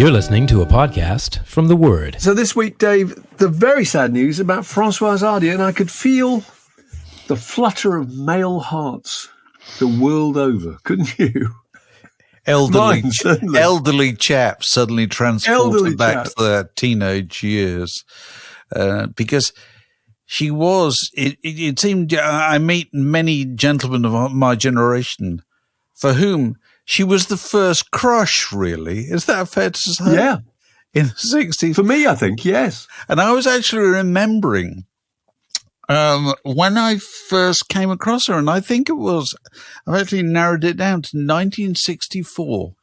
You're listening to a podcast from The Word. So this week, Dave, the very sad news about Françoise Hardy, and I could feel the flutter of male hearts the world over, couldn't you? Elderly chap suddenly transported back to their teenage years, because she was, it seemed, I meet many gentlemen of my generation for whom she was the first crush, really. Is that fair to say? Yeah. In the 60s. For me, I think, yes. And I was actually remembering when I first came across her, and I think I've actually narrowed it down to 1964.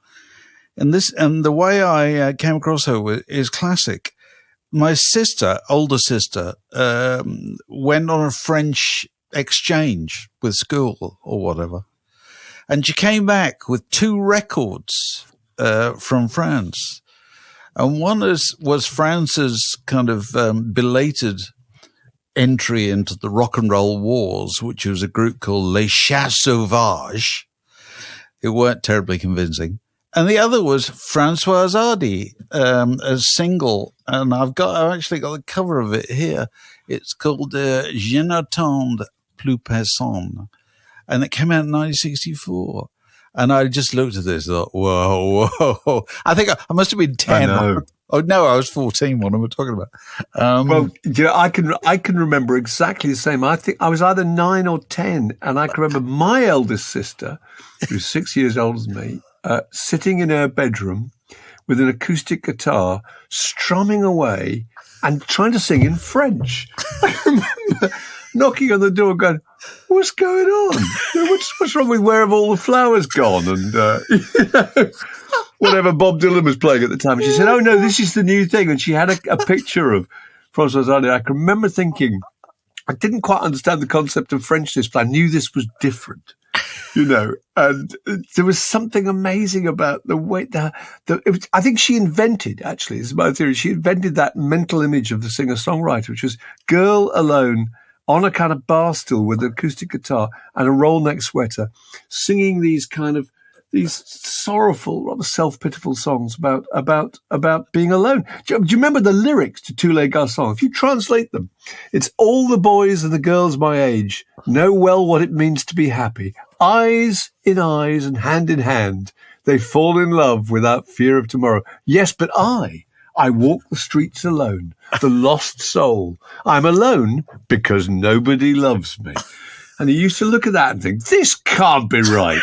And the way I came across her is classic. My older sister, went on a French exchange with school or whatever. And she came back with 2 records from France. And one was France's kind of belated entry into the rock and roll wars, which was a group called Les Chats Sauvages. It weren't terribly convincing. And the other was Françoise Hardy, a single. And I've actually got the cover of it here. It's called Je n'attends plus personne. And it came out in 1964. And I just looked at this and thought, whoa. I think I must have been 10. Oh, no, I was 14. What am I talking about? Well, yeah, I can remember exactly the same. I think I was either 9 or 10. And I can remember my eldest sister, who's 6 years older than me, sitting in her bedroom with an acoustic guitar, strumming away and trying to sing in French. I remember knocking on the door going, what's going on? What's wrong with Where Have All the Flowers Gone? And whatever Bob Dylan was playing at the time. And she said, oh, no, this is the new thing. And she had a picture of Françoise Hardy. I can remember thinking, I didn't quite understand the concept of Frenchness, but I knew this was different, and there was something amazing about the way I think she invented, actually, this is my theory, she invented that mental image of the singer-songwriter, which was girl alone on a kind of bar stool with an acoustic guitar and a roll neck sweater, singing these sorrowful, rather self-pitiful songs about being alone. Do you remember the lyrics to Tous les garçons? If you translate them, it's all the boys and the girls my age know well what it means to be happy. Eyes in eyes and hand in hand, they fall in love without fear of tomorrow. Yes, but I walk the streets alone, the lost soul. I'm alone because nobody loves me. And he used to look at that and think, this can't be right.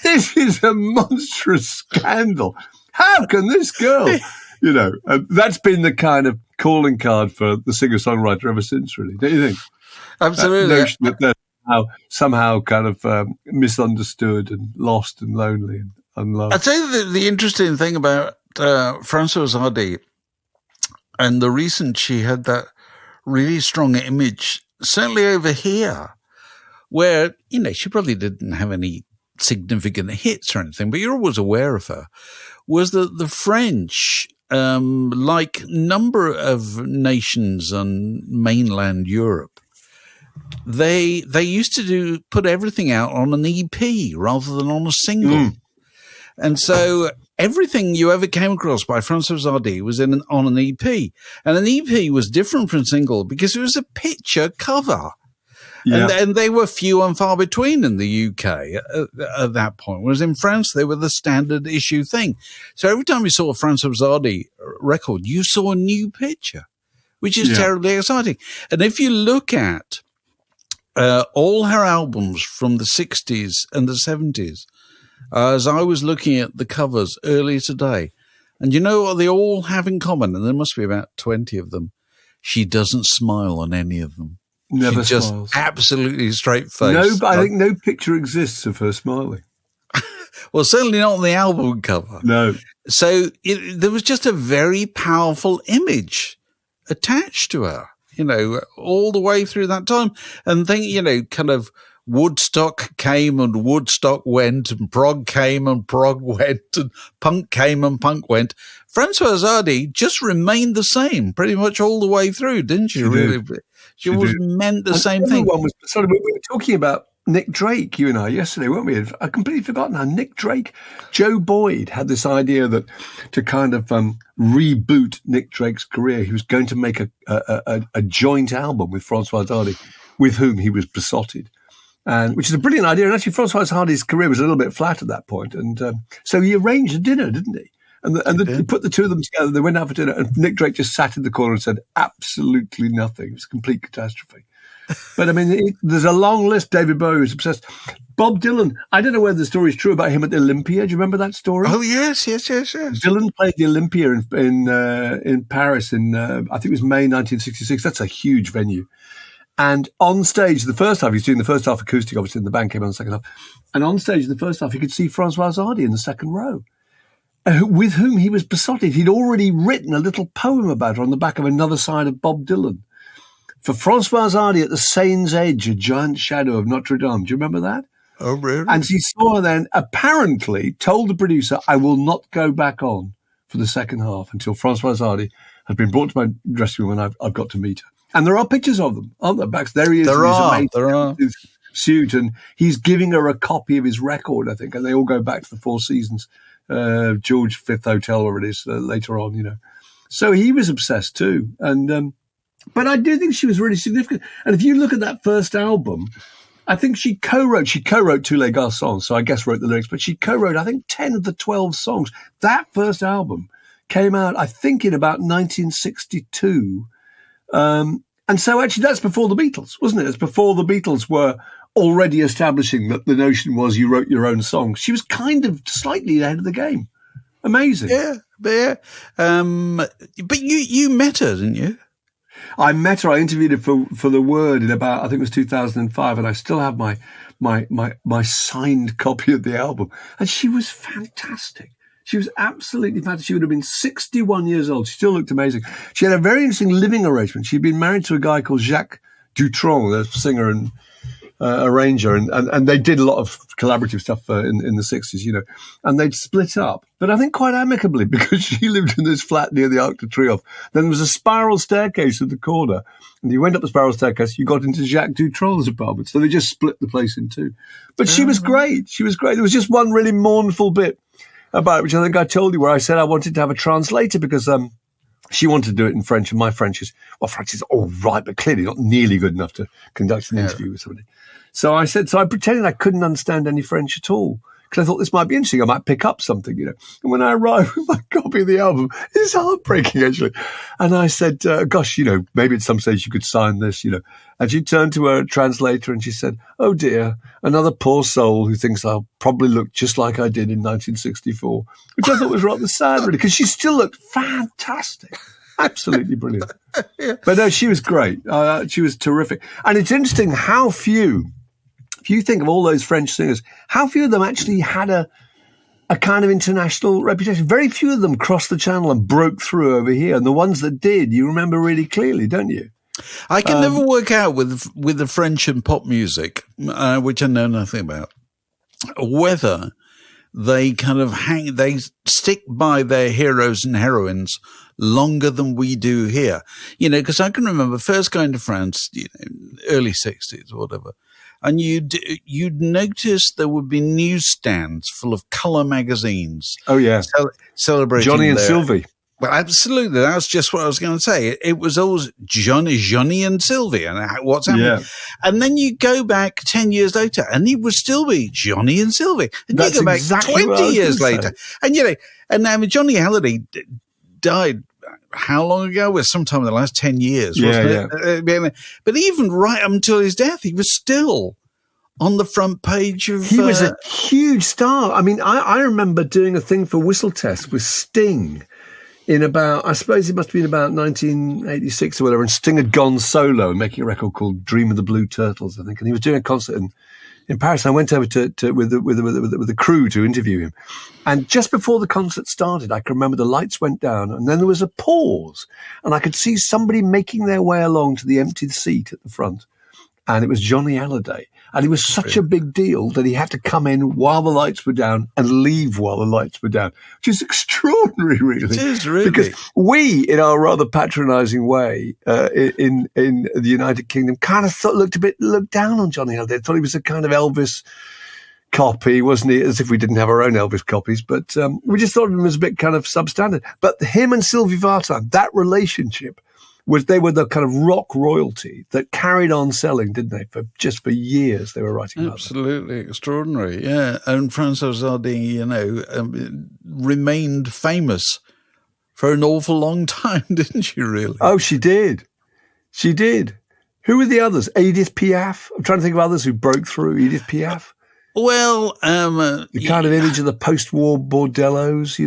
This is a monstrous scandal. How can this girl, and that's been the kind of calling card for the singer-songwriter ever since, really. Don't you think? Absolutely. That notion that they're somehow kind of misunderstood and lost and lonely and unloved. I'd say the interesting thing about Françoise Hardy and the reason she had that really strong image, certainly over here, where, she probably didn't have any significant hits or anything, but you're always aware of her, was that the French, like number of nations on mainland Europe, they used to put everything out on an EP rather than on a single. And so everything you ever came across by Françoise Hardy was on an EP. And an EP was different from single because it was a picture cover. Yeah. And they were few and far between in the UK at that point, whereas in France, they were the standard issue thing. So every time you saw a Françoise Hardy record, you saw a new picture, which is terribly exciting. And if you look at all her albums from the 60s and the 70s, as I was looking at the covers earlier today, and you know what they all have in common, and there must be about 20 of them, she doesn't smile on any of them. Never she smiles. Just absolutely straight face. I think no picture exists of her smiling. Well, certainly not on the album cover. No. So there was just a very powerful image attached to her, all the way through that time. And then, kind of Woodstock came and Woodstock went, and prog came and prog went, and punk came and punk went. Françoise Hardy just remained the same pretty much all the way through, didn't she? She was meant the same thing. We were talking about Nick Drake, you and I, yesterday, weren't we? I've completely forgotten how Nick Drake, Joe Boyd had this idea that to kind of reboot Nick Drake's career, he was going to make a joint album with Françoise Hardy, with whom he was besotted. And which is a brilliant idea. And actually, Françoise Hardy's career was a little bit flat at that point. And so he arranged a dinner, didn't he? And he put the two of them together. They went out for dinner, and Nick Drake just sat in the corner and said, absolutely nothing. It was a complete catastrophe. But I mean, there's a long list. David Bowie was obsessed. Bob Dylan, I don't know whether the story is true about him at the Olympia. Do you remember that story? Oh, yes. Dylan played the Olympia in Paris in, I think it was May 1966. That's a huge venue. And on stage, the first half, he's doing the first half acoustic, obviously, in the band came on the second half. And on stage, the first half, you could see Françoise Hardy in the second row, with whom he was besotted. He'd already written a little poem about her on the back of another side of Bob Dylan. For Françoise Hardy at the Seine's edge, a giant shadow of Notre Dame. Do you remember that? Oh, really? And he saw her then, apparently told the producer, I will not go back on for the second half until Françoise Hardy has been brought to my dressing room and I've got to meet her. And there are pictures of them, aren't there? Back there he is. There are. His suit, and he's giving her a copy of his record, I think, and they all go back to the Four Seasons, George Fifth Hotel, where it is later on, you know. So he was obsessed too, and but I do think she was really significant. And if you look at that first album, I think she co-wrote Tous les Garçons, so I guess wrote the lyrics, but she co-wrote, I think, 10 of the 12 songs. That first album came out, I think, in about 1962. And so actually that's before the Beatles, wasn't it? It's before the Beatles were already establishing that the notion was you wrote your own songs. She was kind of slightly ahead of the game. Amazing. Yeah. But you met her, didn't you? I met her. I interviewed her for The Word in about, I think it was 2005, and I still have my signed copy of the album. And she was fantastic. She was absolutely fantastic. She would have been 61 years old. She still looked amazing. She had a very interesting living arrangement. She'd been married to a guy called Jacques Dutronc, the singer and arranger, and they did a lot of collaborative stuff in the 60s, you know, and they'd split up. But I think quite amicably, because she lived in this flat near the Arc de Triomphe. Then there was a spiral staircase at the corner, and you went up the spiral staircase, you got into Jacques Dutronc's apartment. So they just split the place in two. But she was great. She was great. There was just one really mournful bit about it, which I think I told you, where I said I wanted to have a translator because she wanted to do it in French, and my French is all right, but clearly not nearly good enough to conduct an interview with somebody. So I pretended I couldn't understand any French at all, because I thought this might be interesting. I might pick up something, you know. And when I arrived with my copy of the album, it's heartbreaking, actually. And I said, gosh, you know, maybe at some stage you could sign this, you know. And she turned to her translator and she said, oh dear, another poor soul who thinks I'll probably look just like I did in 1964, which I thought was rather sad, really, because she still looked fantastic. Absolutely brilliant. Yeah. But no, she was great. She was terrific. And it's interesting how few, if you think of all those French singers, how few of them actually had a kind of international reputation. Very few of them crossed the channel and broke through over here. And the ones that did, you remember really clearly, don't you? I can never work out with the French and pop music, which I know nothing about, whether they kind of they stick by their heroes and heroines longer than we do here. You know, because I can remember first going to France, you know, early 60s or whatever, and you'd notice there would be newsstands full of colour magazines. Oh, yeah. Celebrating Johnny and Sylvie. Well, absolutely. That's just what I was going to say. It was always Johnny and Sylvie and what's happening. Yeah. And then you go back 10 years later and it would still be Johnny and Sylvie. And you go back exactly 20 years later. And, you know, and now Johnny Halliday died how long ago? It was sometime in the last 10 years, wasn't it? Yeah. But even right up until his death, he was still on the front page of... He was a huge star. I mean, I remember doing a thing for Whistle Test with Sting in about, I suppose it must have been about 1986 or whatever, and Sting had gone solo and making a record called Dream of the Blue Turtles, I think, and he was doing a concert in Paris. I went over with the crew to interview him, and just before the concert started, I can remember the lights went down, and then there was a pause, and I could see somebody making their way along to the empty seat at the front, and it was Johnny Halliday. And it was such a big deal that he had to come in while the lights were down and leave while the lights were down, which is extraordinary, really. It is, really. Because we, in our rather patronising way, in the United Kingdom, kind of looked down on Johnny Halliday. Thought he was a kind of Elvis copy, wasn't he? As if we didn't have our own Elvis copies. But we just thought of him as a bit kind of substandard. But him and Sylvie Vartan, that relationship, they were the kind of rock royalty that carried on selling, didn't they? For years, they were writing about Absolutely extraordinary, yeah. And Françoise Hardy, remained famous for an awful long time, didn't she? Really? Oh, she did. She did. Who were the others? Edith Piaf. I'm trying to think of others who broke through. Edith Piaf. Well, the kind of image of the post-war bordellos,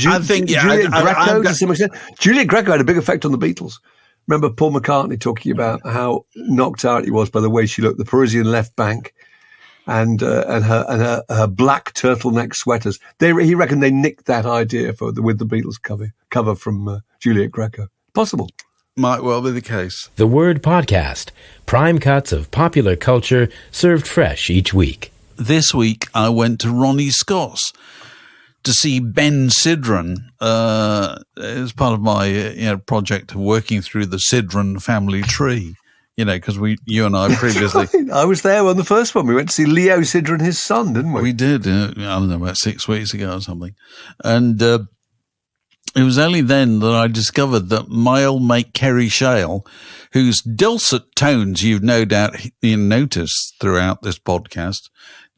I think, Juliette Greco, to some extent. Juliette Greco had a big effect on the Beatles. Remember Paul McCartney talking about how knocked out he was by the way she looked, the Parisian left bank, and her black turtleneck sweaters. He reckoned they nicked that idea with the Beatles cover from Juliette Greco. Possible. Might well be the case. The Word Podcast, prime cuts of popular culture served fresh each week. This week, I went to Ronnie Scott's to see Ben Sidran as part of my project of working through the Sidran family tree. Because you and I previously... I was there on the first one. We went to see Leo Sidran, his son, didn't we? We did, I don't know, about 6 weeks ago or something. And it was only then that I discovered that my old mate Kerry Shale, whose dulcet tones you've no doubt noticed throughout this podcast,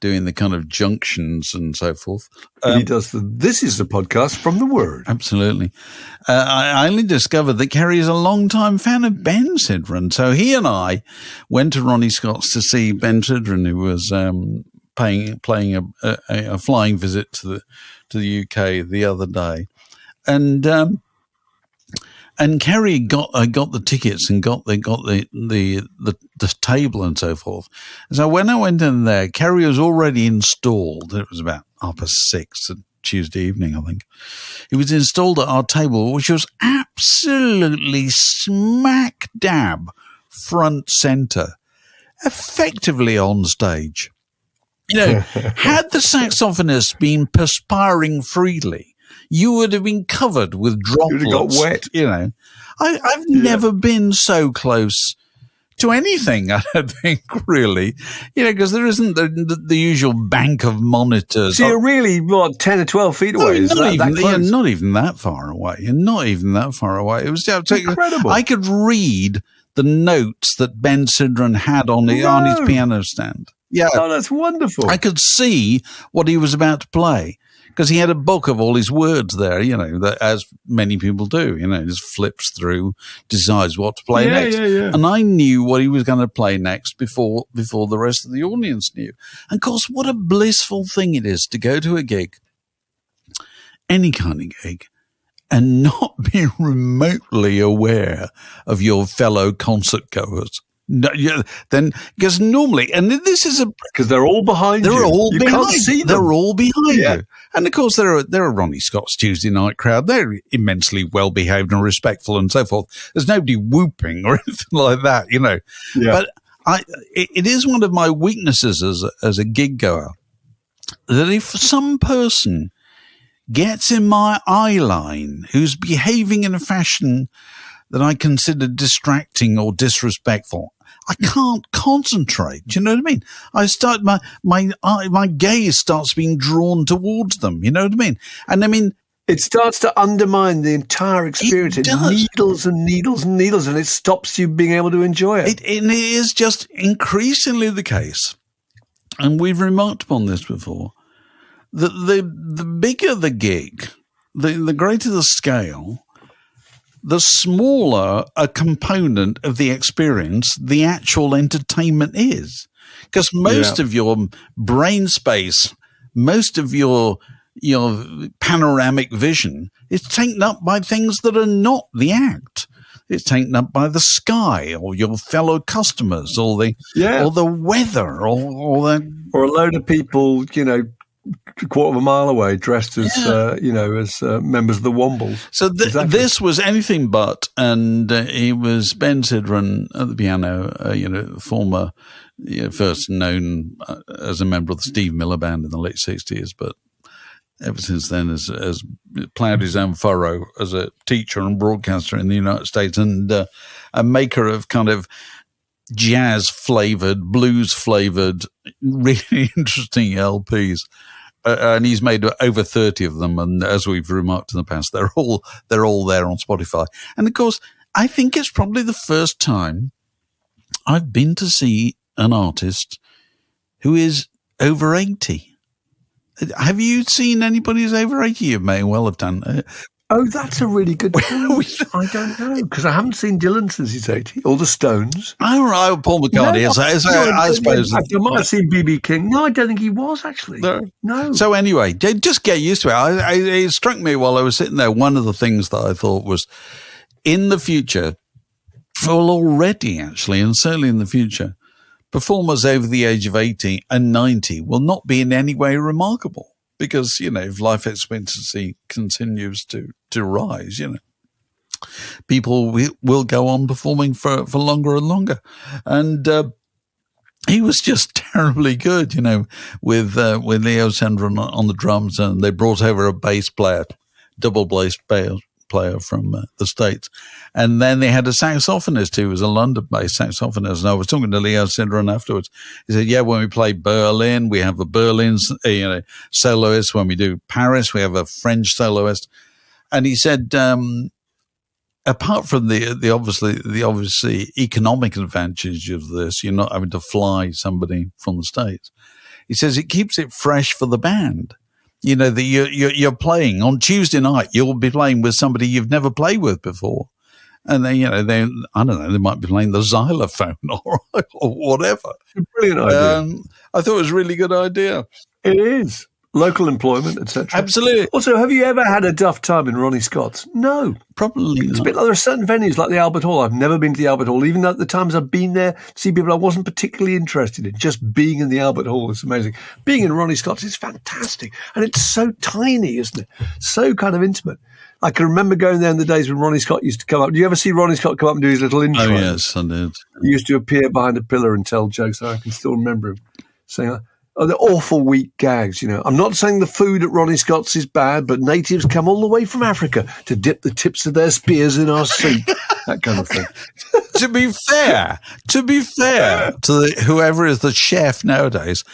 doing the kind of junctions and so forth. He does this is the podcast from the Word. Absolutely. I only discovered that Kerry is a long-time fan of Ben Sidran. So he and I went to Ronnie Scott's to see Ben Sidran, who was playing a flying visit to the UK the other day. And Kerry got the tickets and got the table and so forth. So when I went in there, Kerry was already installed. It was about 6:30 Tuesday evening, I think. He was installed at our table, which was absolutely smack dab front center, effectively on stage. Had the saxophonist been perspiring freely, you would have been covered with droplets. You'd have got wet. I've never been so close to anything, I don't think, really. Because there isn't the usual bank of monitors. So you're really, 10 or 12 feet away? Not even that far away. Not even that far away. It was incredible. I could read the notes that Ben Sidran had on his piano stand. Yeah. Oh, that's wonderful. I could see what he was about to play. Because he had a book of all his words there, that, as many people do, just flips through, decides what to play next. Yeah. And I knew what he was going to play next before the rest of the audience knew. And of course, what a blissful thing it is to go to a gig, any kind of gig, and not be remotely aware of your fellow concert goers. No, then because normally, and this is because they're all behind you. You can't see them. They're all behind you, and of course there are Ronnie Scott's Tuesday night crowd. They're immensely well behaved and respectful and so forth. There's nobody whooping or anything like that, Yeah. But it is one of my weaknesses as a gig goer that if some person gets in my eye line who's behaving in a fashion that I consider distracting or disrespectful, I can't concentrate. Do you know what I mean? I start my gaze starts being drawn towards them. You know what I mean? And I mean, it starts to undermine the entire experience. It does. Needles and needles and needles, and it stops you being able to enjoy it. It is just increasingly the case, and we've remarked upon this before, that the bigger the gig, the greater the scale, the smaller a component of the experience the actual entertainment is. Because most of your brain space, most of your panoramic vision is taken up by things that are not the act. It's taken up by the sky or your fellow customers or the weather or a load of people, a quarter of a mile away, dressed as as members of the Wombles. So this was anything but, and he was Ben Sidran at the piano, former, first known as a member of the Steve Miller Band in the late 60s, but ever since then has ploughed his own furrow as a teacher and broadcaster in the United States, and a maker of kind of jazz-flavored, blues-flavored, really interesting LPs. And he's made over 30 of them, and as we've remarked in the past, they're all there on Spotify. And of course, I think it's probably the first time I've been to see an artist who is over 80. Have you seen anybody who's over 80? You may well have done. Oh, that's a really good point. I don't know, because I haven't seen Dylan since he's 80, or the Stones. Oh, right, Paul McCartney. I suppose. I might have seen B.B. King. No, I don't think he was, actually. No. So anyway, just get used to it. It struck me while I was sitting there, one of the things that I thought was, in the future, well, already actually, and certainly in the future, performers over the age of 80 and 90 will not be in any way remarkable. Because, if life expectancy continues to rise, people will go on performing for longer and longer. And he was just terribly good, with Leo Sendron on the drums, and they brought over a bass player, double bass player from the States. And then they had a saxophonist who was a London-based saxophonist. And I was talking to Leo Sidran afterwards. He said, when we play Berlin, we have a Berlin soloist. When we do Paris, we have a French soloist. And he said, apart from the obviously economic advantage of this, you're not having to fly somebody from the States. He says it keeps it fresh for the band. That you're playing on Tuesday night, you'll be playing with somebody you've never played with before. And then, I don't know, they might be playing the xylophone or whatever. Brilliant idea. I thought it was a really good idea. It is. Local employment, etc. Absolutely. Also, have you ever had a duff time in Ronnie Scott's? No. Probably It's not. a bit like there are certain venues like the Albert Hall. I've never been to the Albert Hall, even at the times I've been there to see people I wasn't particularly interested in. Just being in the Albert Hall is amazing. Being in Ronnie Scott's is fantastic. And it's so tiny, isn't it? So kind of intimate. I can remember going there in the days when Ronnie Scott used to come up. Do you ever see Ronnie Scott come up and do his little intro? Oh, yes, I did. He used to appear behind a pillar and tell jokes. I can still remember him saying, the awful weak gags, I'm not saying the food at Ronnie Scott's is bad, but natives come all the way from Africa to dip the tips of their spears in our soup. That kind of thing. To be fair to whoever is the chef nowadays,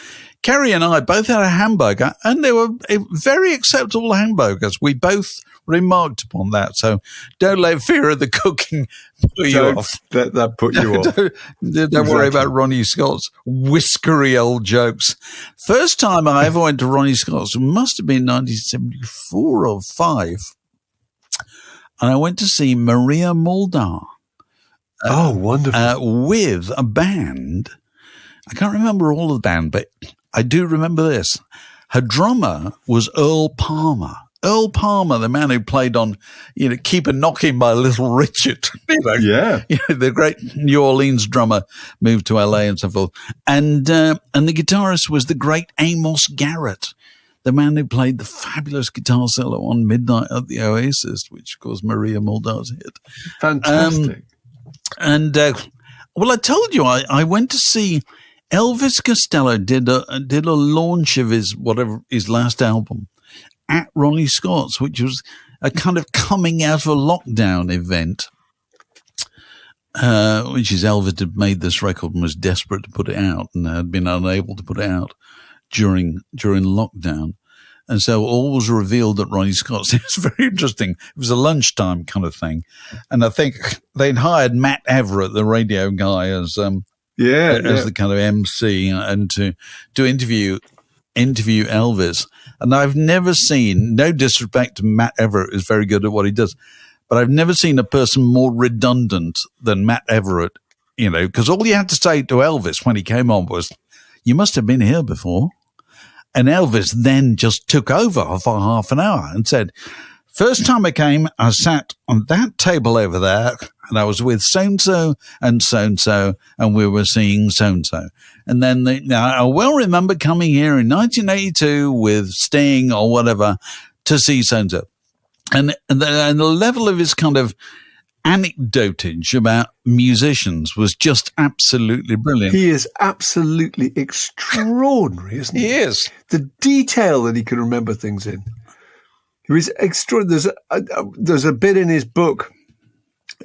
Kerry and I both had a hamburger, and they were very acceptable hamburgers. We both remarked upon that. So don't let fear of the cooking put you off. Let that put you off. Don't worry about Ronnie Scott's whiskery old jokes. First time I ever went to Ronnie Scott's must have been 1974 or 5. And I went to see Maria Muldaur. Oh, wonderful. With a band. I can't remember all of the band, but I do remember this. Her drummer was Earl Palmer. Earl Palmer, the man who played on, Keep a Knockin' by Little Richard. Yeah. The great New Orleans drummer moved to LA and so forth. And the guitarist was the great Amos Garrett, the man who played the fabulous guitar solo on Midnight at the Oasis, which, of course, Maria Muldaur's hit. Fantastic. I told you, I went to see Elvis Costello did a launch of his last album at Ronnie Scott's, which was a kind of coming out of a lockdown event, which is Elvis had made this record and was desperate to put it out and had been unable to put it out during lockdown. And so all was revealed at Ronnie Scott's. It was very interesting. It was a lunchtime kind of thing. And I think they'd hired Matt Everett, the radio guy, as the kind of MC and to interview Elvis. And I've never seen, no disrespect to Matt Everett, who's very good at what he does, but I've never seen a person more redundant than Matt Everett, because all you had to say to Elvis when he came on was, "You must have been here before." And Elvis then just took over for half an hour and said, First time I came, I sat on that table over there, and I was with so-and-so and so-and-so, and we were seeing so-and-so. And then now I well remember coming here in 1982 with Sting or whatever to see so-and-so. And the level of his kind of anecdotage about musicians was just absolutely brilliant. He is absolutely extraordinary, isn't he? He is. The detail that he can remember things in. He was extraordinary. There's a bit in his book,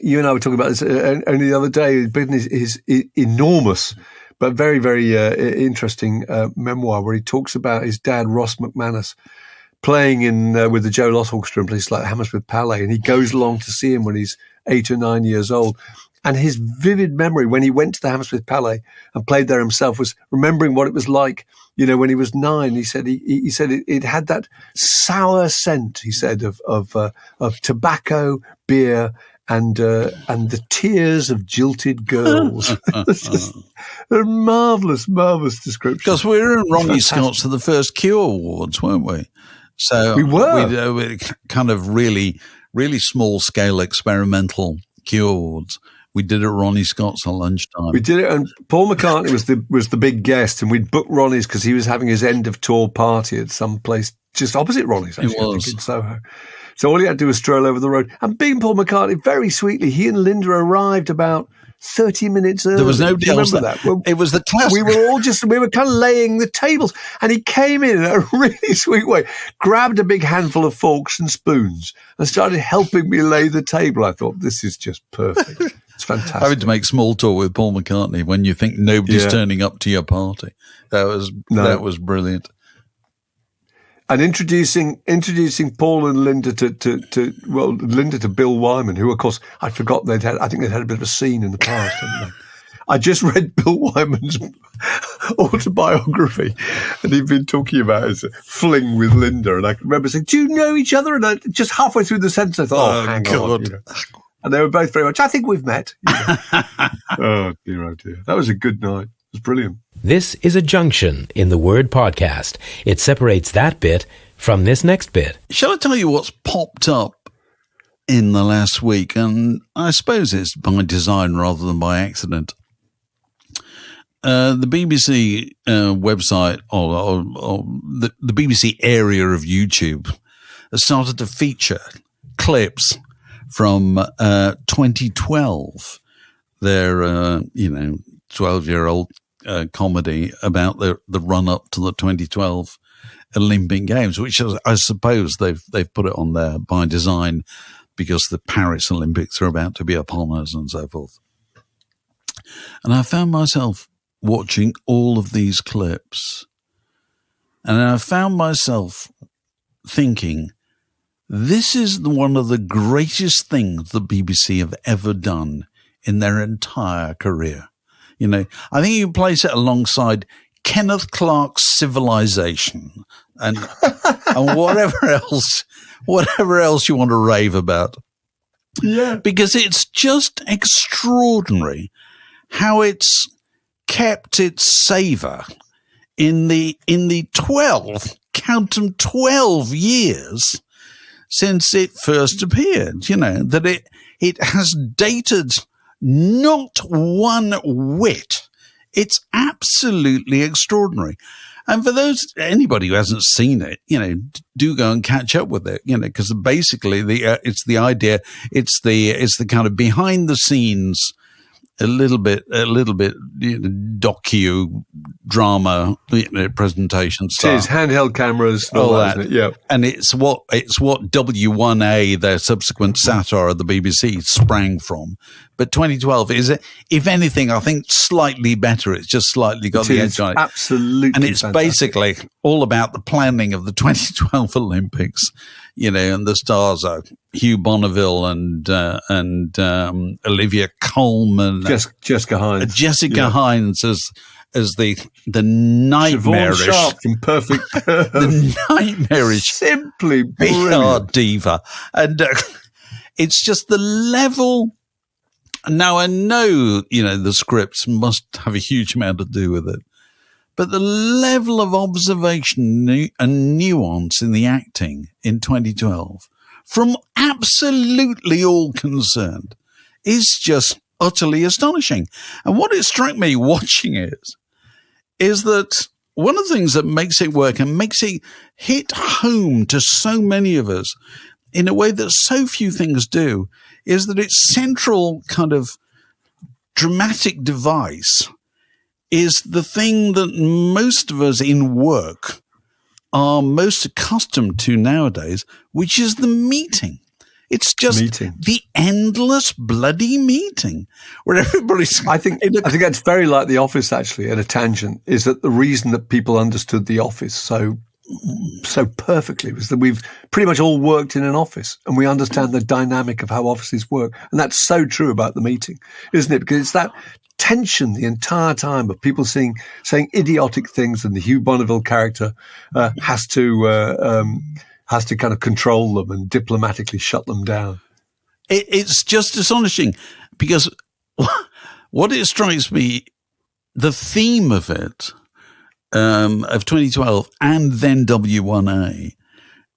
you and I were talking about this only the other day, his bit in his enormous but very, very interesting memoir where he talks about his dad, Ross McManus, playing in with the Joe Loss Orchestra in places like Hammersmith Palais, and he goes along to see him when he's 8 or 9 years old. And his vivid memory when he went to the Hammersmith Palais and played there himself was remembering what it was like, when he was 9. He said it had that sour scent, he said, of tobacco, beer, and the tears of jilted girls. It's just a marvelous description. Because we were in Ronnie Scott's for the first Q Awards, weren't we? So we were. We kind of really, really small scale experimental Q Awards. We did it at Ronnie Scott's at lunchtime. We did it, and Paul McCartney was the big guest, and we'd booked Ronnie's because he was having his end of tour party at some place just opposite Ronnie's, actually, I think, in Soho. So all he had to do was stroll over the road. And being Paul McCartney, very sweetly, he and Linda arrived about 30 minutes early. There was nobody else there. That? Well, it was the class. We were kind of laying the tables, and he came in a really sweet way, grabbed a big handful of forks and spoons, and started helping me lay the table. I thought, this is just perfect. It's fantastic. Having to make small talk with Paul McCartney when you think nobody's turning up to your party. That was brilliant. And introducing Paul and Linda to Linda to Bill Wyman, who, of course, I forgot I think they'd had a bit of a scene in the past, hadn't they? I just read Bill Wyman's autobiography, and he'd been talking about his fling with Linda, and I can remember saying, "Do you know each other?" And just halfway through the sentence, I thought, hang on. And they were both very much, I think we've met. Oh, dear. That was a good night. It was brilliant. This is a junction in the word podcast. It separates that bit from this next bit. Shall I tell you what's popped up in the last week? And I suppose it's by design rather than by accident. The BBC website or the BBC area of YouTube has started to feature clips from 2012. Their 12-year-old comedy about the run up to the 2012 Olympic Games, which I suppose they've put it on there by design because the Paris Olympics are about to be upon us and so forth. And I found myself watching all of these clips, and I found myself thinking, this is one of the greatest things the BBC have ever done in their entire career. I think you can place it alongside Kenneth Clark's Civilization and whatever else you want to rave about. Yeah. Because it's just extraordinary how it's kept its savour in the 12 years since it first appeared, that it has dated not one whit. It's absolutely extraordinary. And for anybody who hasn't seen it, do go and catch up with it, because basically it's the idea, it's the kind of behind the scenes, a little bit docu drama presentation stuff. It is handheld cameras, and all that, isn't it? Yeah. And it's what W1A, their subsequent satire of the BBC, sprang from. But 2012 is, if anything, I think slightly better. It's just slightly got the edge on it. Absolutely, and it's fantastic. Basically all about the planning of the 2012 Olympics. And the stars are Hugh Bonneville and Olivia Colman, Jessica Hines, Hines as the nightmarish, Siobhan Sharp from Perfect, the nightmarish, simply PR brilliant diva, and it's just the level. Now I know the scripts must have a huge amount to do with it. But the level of observation and nuance in the acting in 2012 from absolutely all concerned is just utterly astonishing. And what it struck me watching it is that one of the things that makes it work and makes it hit home to so many of us in a way that so few things do is that its central kind of dramatic device is the thing that most of us in work are most accustomed to nowadays, which is the meeting. It's just the endless bloody meeting where everybody's... I think that's very like The Office, actually, at a tangent, is that the reason that people understood The Office so perfectly was that we've pretty much all worked in an office and we understand the dynamic of how offices work. And that's so true about the meeting, isn't it? Because it's that tension the entire time of people saying idiotic things, and the Hugh Bonneville character has to kind of control them and diplomatically shut them down. It's just astonishing because what it strikes me, the theme of it, of 2012 and then W1A,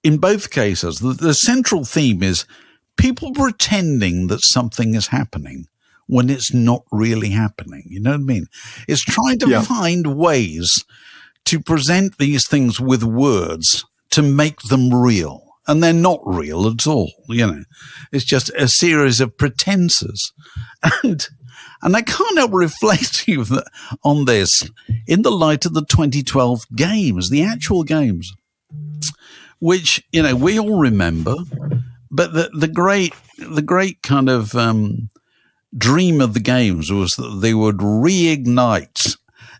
in both cases, the central theme is people pretending that something is happening when it's not really happening. You know what I mean? It's trying to find ways to present these things with words to make them real. And they're not real at all, you know. It's just a series of pretenses. And I can't help reflecting on this in the light of the 2012 games, the actual games, which, you know, we all remember. But the great kind of dream of the games was that they would reignite,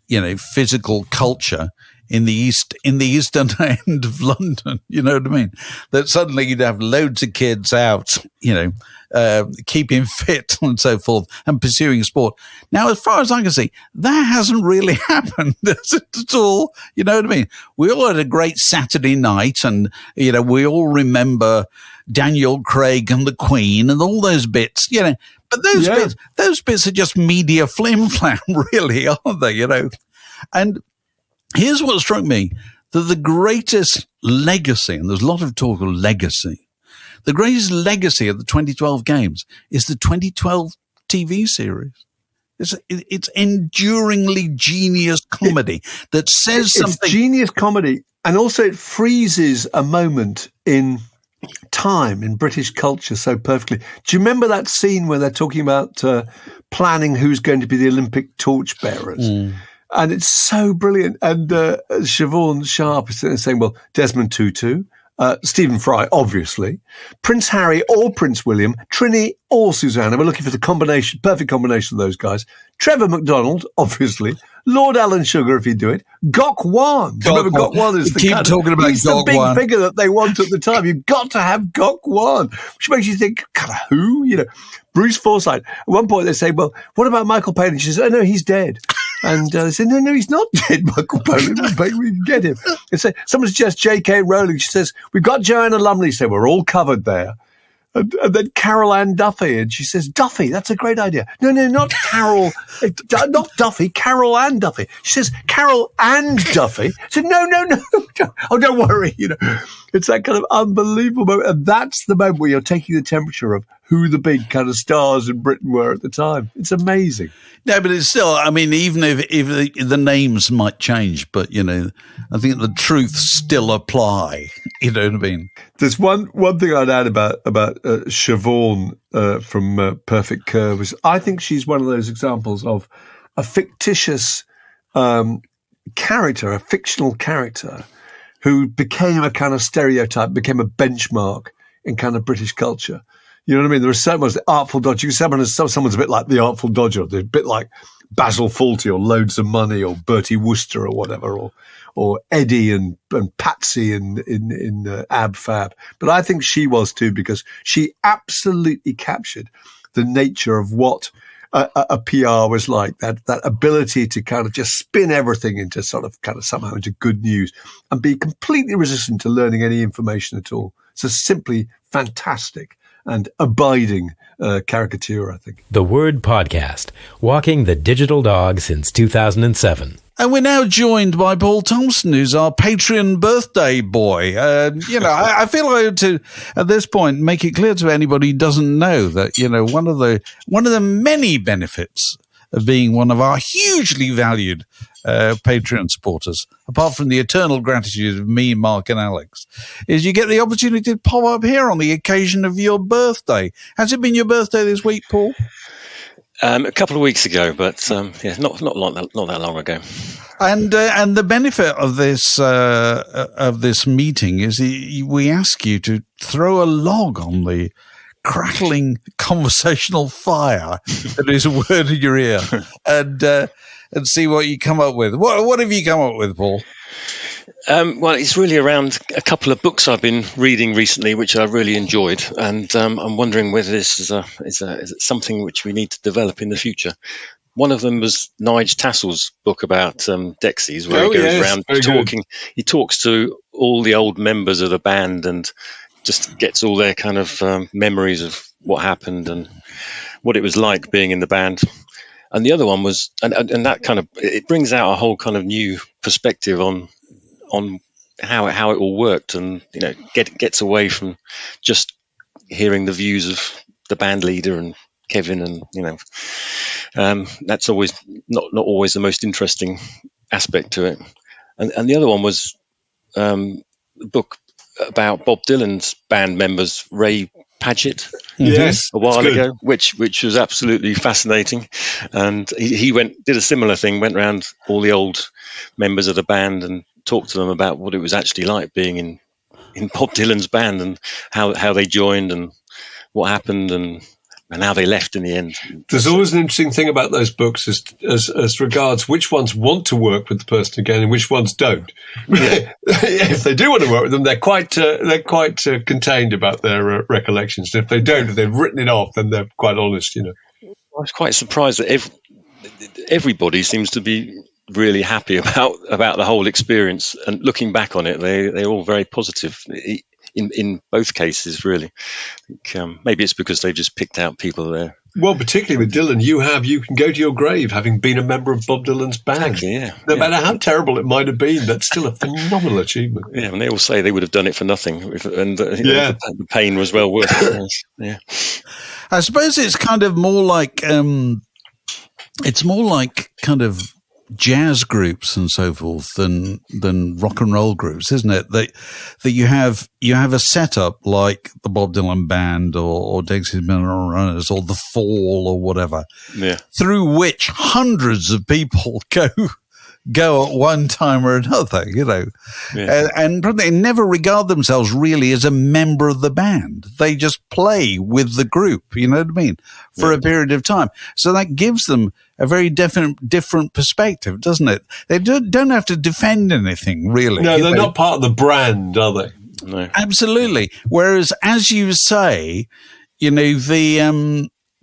you know, physical culture in the eastern end of London, you know what I mean? That suddenly you'd have loads of kids out, you know, keeping fit and so forth and pursuing sport. Now, as far as I can see, that hasn't really happened at all. You know what I mean? We all had a great Saturday night and, you know, we all remember Daniel Craig and the Queen and all those bits, you know, but those bits are just media flim-flam, really, aren't they, you know? And here's what struck me, that the greatest legacy, and there's a lot of talk of legacy, the greatest legacy of the 2012 games is the 2012 TV series. It's enduringly genius comedy that says something. It's genius comedy, and also it freezes a moment in time in British culture so perfectly. Do you remember that scene where they're talking about planning who's going to be the Olympic torchbearers? And it's so brilliant. And Siobhan Sharp is saying, well, Desmond Tutu, Stephen Fry, obviously, Prince Harry or Prince William, Trini or Susanna. We're looking for the perfect combination of those guys. Trevor McDonald, obviously. Lord Alan Sugar, if he'd do it. Gok Wan. Do you remember Gok Wan is he's the big figure that they want at the time. You've got to have Gok Wan, which makes you think, kind of who? You know, Bruce Forsyth. At one point they say, well, what about Michael Palin? And she says, oh, no, he's dead. And they say, no, he's not dead, Michael Palin. We can get him. And so someone suggests J.K. Rowling. She says, we've got Joanna Lumley. So we're all covered there. And then Carol Ann Duffy. And she says, Duffy, that's a great idea. No, not Carol, not Duffy, Carol Ann Duffy. She says, Carol Ann Duffy. I said, no. Oh, don't worry. You know, it's that kind of unbelievable moment. And that's the moment where you're taking the temperature of who the big kind of stars in Britain were at the time. It's amazing. No, but it's still, I mean, even if the names might change, but, you know, I think the truths still apply. You know what I mean? There's one thing I'd add about Siobhan from Perfect Curve is I think she's one of those examples of a fictitious character, a fictional character who became a kind of stereotype, became a benchmark in kind of British culture. You know what I mean? There are so much the Artful Dodger. Someone's a bit like the Artful Dodger. They're a bit like Basil Fawlty or Loads of Money or Bertie Wooster or whatever, or Eddie and Patsy in Ab Fab. But I think she was too, because she absolutely captured the nature of what a PR was like, that ability to kind of just spin everything into somehow into good news and be completely resistant to learning any information at all. It's a simply fantastic and abiding caricature, I think. The Word Podcast, walking the digital dog since 2007. And we're now joined by Paul Thompson, who's our Patreon birthday boy. I feel I ought to, at this point, make it clear to anybody who doesn't know that, one of the many benefits of being one of our hugely valued Patreon supporters, apart from the eternal gratitude of me, Mark, and Alex, is you get the opportunity to pop up here on the occasion of your birthday. Has it been your birthday this week, Paul? A couple of weeks ago, but not that long ago. And the benefit of this meeting is we ask you to throw a log on the crackling conversational fire that is a word in your ear, and see what you come up with. What have you come up with, Paul? Well, it's really around a couple of books I've been reading recently, which I really enjoyed, and I'm wondering whether this is something which we need to develop in the future. One of them was Nige Tassel's book about Dexys, where he goes around talking. He talks to all the old members of the band and just gets all their kind of memories of what happened and what it was like being in the band. And the other one was, and that kind of, it brings out a whole kind of new perspective on how it all worked, and gets away from just hearing the views of the band leader and Kevin, and that's always not always the most interesting aspect to it. And the other one was a book about Bob Dylan's band members, Ray Padgett, yes, a while ago, which was absolutely fascinating. And he did a similar thing, went around all the old members of the band and talked to them about what it was actually like being in Bob Dylan's band, and how they joined and what happened and how they left in the end. There's always an interesting thing about those books as regards which ones want to work with the person again and which ones don't. Yeah. If they do want to work with them, they're quite contained about their recollections. And if they don't, if they've written it off, then they're quite honest. I was quite surprised that everybody seems to be really happy about the whole experience, and looking back on it, they're all very positive in both cases, really. I think, maybe it's because they've just picked out people there. Well, particularly with Dylan, you can go to your grave having been a member of Bob Dylan's band. Exactly, yeah. No matter how terrible it might have been, that's still a phenomenal achievement. Yeah, and they all say they would have done it for nothing, and the pain was well worth it. Yeah. I suppose it's kind of more like kind of jazz groups and so forth than rock and roll groups, isn't it? That you have a setup like the Bob Dylan Band or Dexys Midnight Runners or the Fall or whatever, through which hundreds of people go at one time or another, and they never regard themselves really as a member of the band. They just play with the group, you know what I mean, for a period of time. So that gives them a very different perspective, doesn't it? They don't have to defend anything, really. No, they're not part of the brand, are they? No. Absolutely. Whereas, as you say, the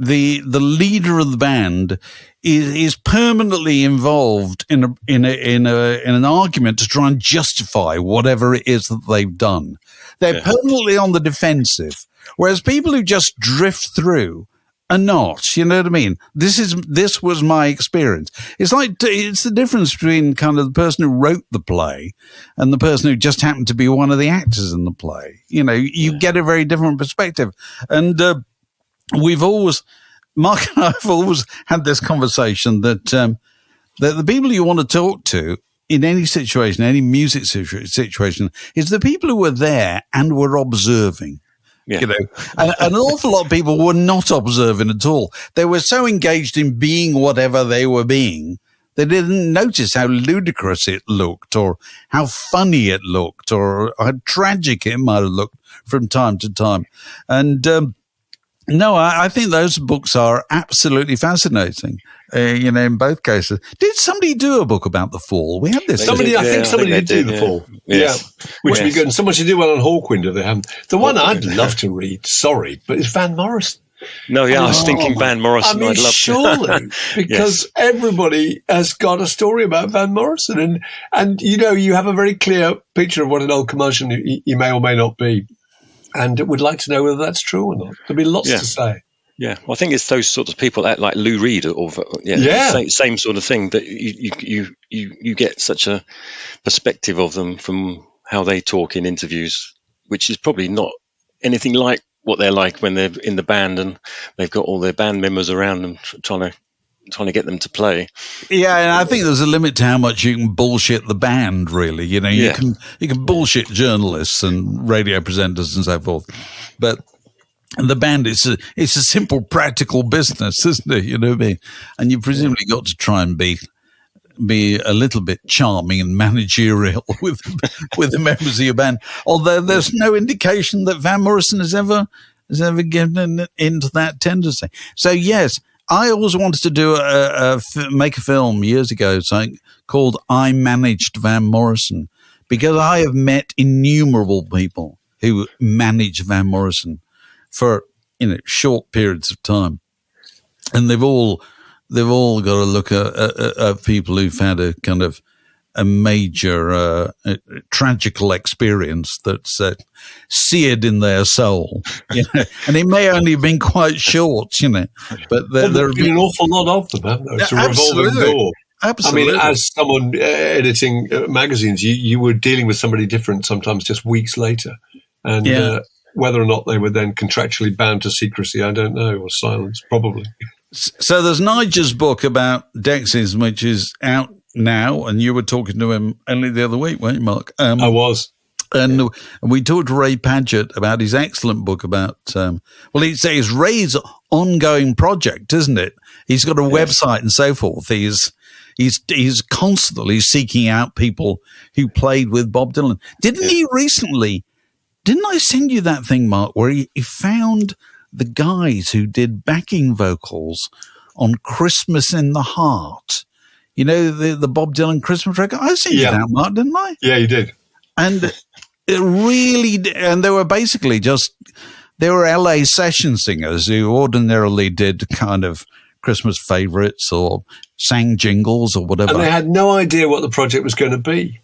leader of the band is permanently involved in an argument to try and justify whatever it is that they've done. They're permanently on the defensive, whereas people who just drift through are not. You know what I mean? This was my experience. It's the difference between kind of the person who wrote the play and the person who just happened to be one of the actors in the play. You get a very different perspective, and Mark and I have always had this conversation that the people you want to talk to in any situation, any music situation, is the people who were there and were observing. Yeah. And an awful lot of people were not observing at all. They were so engaged in being whatever they were being, they didn't notice how ludicrous it looked, or how funny it looked, or how tragic it might have looked from time to time. And no, I think those books are absolutely fascinating. In both cases. Did somebody do a book about the Fall? We had this. I think somebody did do the Fall. Yes. Yeah, which would be good. And someone should do one on Hawkwind if they haven't. The one I'd love to read, but it's Van Morrison. No, I was thinking Van Morrison. I'd love surely, because everybody has got a story about Van Morrison, and you have a very clear picture of what an old commercial he may or may not be, and would like to know whether that's true or not. There'd be lots to say. Yeah, well, I think it's those sorts of people like Lou Reed, same sort of thing, that you get such a perspective of them from how they talk in interviews, which is probably not anything like what they're like when they're in the band and they've got all their band members around them trying to get them to play. Yeah, and I think there's a limit to how much you can bullshit the band, really. You know, you can bullshit journalists and radio presenters and so forth, but the band, it's a simple, practical business, isn't it? You know what I mean? And you've presumably got to try and be a little bit charming and managerial with the members of your band. Although there's no indication that Van Morrison has ever given into that tendency. So yes, I always wanted to do make a film years ago, something called I Managed Van Morrison, because I have met innumerable people who manage Van Morrison for short periods of time, and they've all got to look at people who've had a kind of a major tragical experience that's seared in their soul, and it may only have been quite short, but there have been an awful lot of them, haven't there? It's a revolving door. Absolutely. I mean, as someone editing magazines, you were dealing with somebody different sometimes just weeks later, and whether or not they were then contractually bound to secrecy, I don't know, or silence, probably. So there's Nigel's book about Dexys, which is out now, and you were talking to him only the other week, weren't you, Mark? I was. And we talked to Ray Padgett about his excellent book about, it's Ray's ongoing project, isn't it? He's got a website and so forth. He's constantly seeking out people who played with Bob Dylan. Didn't he recently? Didn't I send you that thing, Mark, where he found the guys who did backing vocals on Christmas in the Heart? You know, the Bob Dylan Christmas record? I sent you that, Mark, didn't I? Yeah, you did. And it really, and they were basically they were LA session singers who ordinarily did kind of Christmas favorites or sang jingles or whatever. And they had no idea what the project was going to be.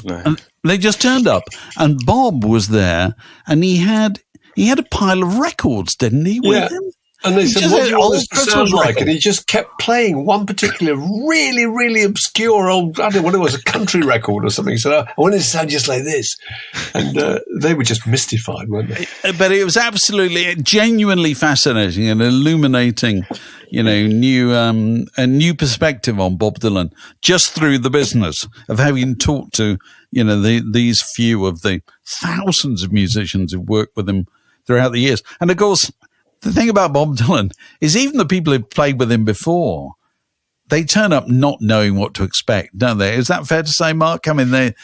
No. And they just turned up, and Bob was there, and he had a pile of records, didn't he, with him? And they said, what do you want this to sound like? And he just kept playing one particular really, really obscure old, I don't know what it was, a country record or something. He said, I want it to sound just like this. And they were just mystified, weren't they? But it was absolutely, genuinely fascinating and illuminating, a new perspective on Bob Dylan, just through the business of having talked to, these few of the thousands of musicians who've worked with him throughout the years. And of course, the thing about Bob Dylan is even the people who've played with him before, they turn up not knowing what to expect, don't they? Is that fair to say, Mark? I mean, they're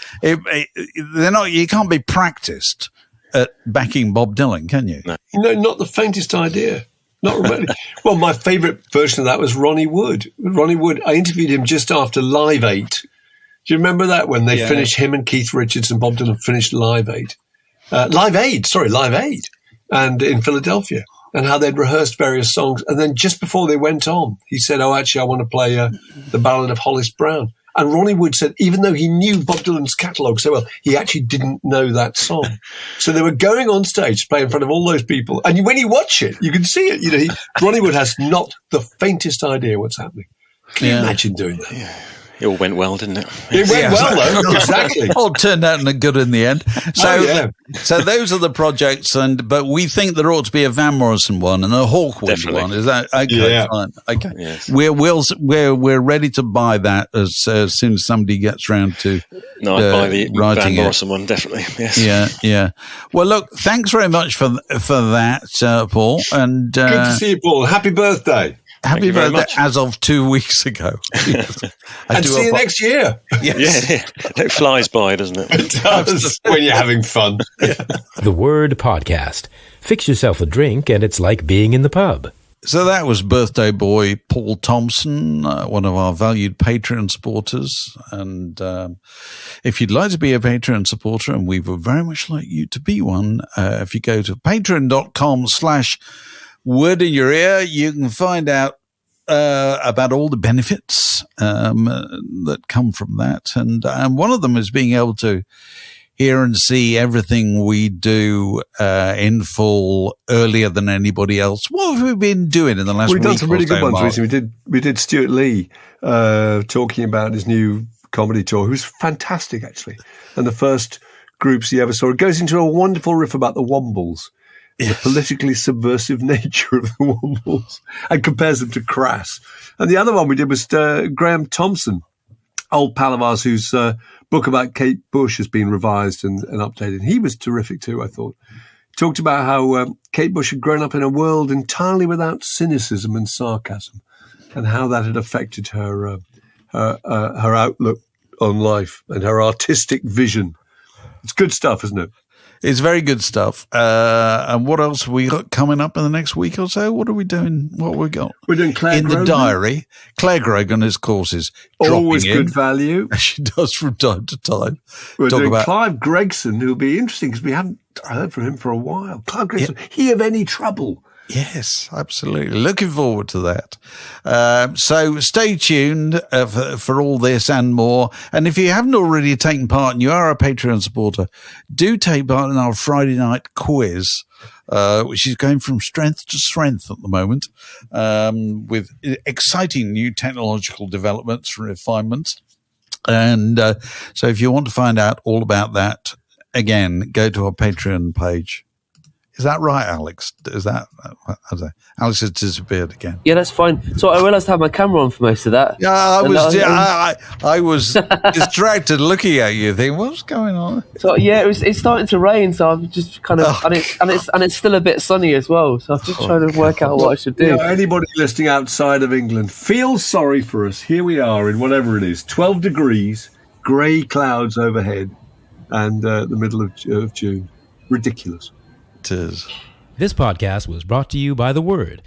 not. You can't be practiced at backing Bob Dylan, can you? No, not the faintest idea. Not really. Well, my favourite version of that was Ronnie Wood. Ronnie Wood, I interviewed him just after Live 8. Do you remember that when they finished, him and Keith Richards and Bob Dylan finished Live 8? Live Aid, and in Philadelphia, and how they'd rehearsed various songs. And then just before they went on, he said, actually, I want to play the Ballad of Hollis Brown. And Ronnie Wood said, even though he knew Bob Dylan's catalogue so well, he actually didn't know that song. So they were going on stage to play in front of all those people. And when you watch it, you can see it. Ronnie Wood has not the faintest idea what's happening. Can you imagine doing that? Yeah. It all went well, didn't it? It went well, though. Exactly. All turned out good in the end. So those are the projects, but we think there ought to be a Van Morrison one and a Hawkwind one. Is that okay? Yeah. Fine. Okay. Yes. We're ready to buy that as soon as somebody gets round to I'd buy the writing Van Morrison one, definitely. Yes. Yeah. Well, look, thanks very much for that, Paul. And good to see you, Paul. Happy birthday. Happy birthday as of 2 weeks ago. And see you next year. Yes. Yeah. It flies by, doesn't it? It does when you're having fun. The Word Podcast. Fix yourself a drink and it's like being in the pub. So that was birthday boy Paul Thompson, one of our valued Patreon supporters. And if you'd like to be a Patreon supporter, and we would very much like you to be one, if you go to patreon.com/word in your ear, you can find out about all the benefits that come from that. And one of them is being able to hear and see everything we do in full earlier than anybody else, what have we been doing in the last week? We've done some really good ones Mark? recently. We did Stuart Lee talking about his new comedy tour, who's fantastic, actually. And the first groups he ever saw. It goes into a wonderful riff about the Wombles, the politically subversive nature of the Wombles, and compares them to Crass. And the other one we did was Graham Thompson, old pal of ours, whose book about Kate Bush has been revised and updated. He was terrific too, I thought. He talked about how Kate Bush had grown up in a world entirely without cynicism and sarcasm, and how that had affected her outlook on life and her artistic vision. It's good stuff, isn't it? It's very good stuff. And what else have we got coming up in the next week or so? What are we doing? What have we got? We're doing Claire in Grogan. The diary. Claire Grogan, his courses. Always good in, value. as she does from time to time. We're doing Clive Gregson, who'll be interesting because we haven't heard from him for a while. Clive Gregson, He of Any Trouble. Yes, absolutely. Looking forward to that. So stay tuned for all this and more. And if you haven't already taken part and you are a Patreon supporter, do take part in our Friday night quiz, which is going from strength to strength at the moment, with exciting new technological developments and refinements. And so if you want to find out all about that, again, go to our Patreon page. Is that right, Alex? Is that Alex has disappeared again? Yeah, that's fine. So I realised I had my camera on for most of that. Yeah, I was distracted looking at you, thinking, what's going on? So yeah, it's starting to rain, so I'm just kind of, and it's still a bit sunny as well. So I'm just trying to work out what I should do. You know, anybody listening outside of England, feel sorry for us. Here we are in whatever it is, 12 degrees, grey clouds overhead, and the middle of June. Ridiculous. It is. This podcast was brought to you by The Word.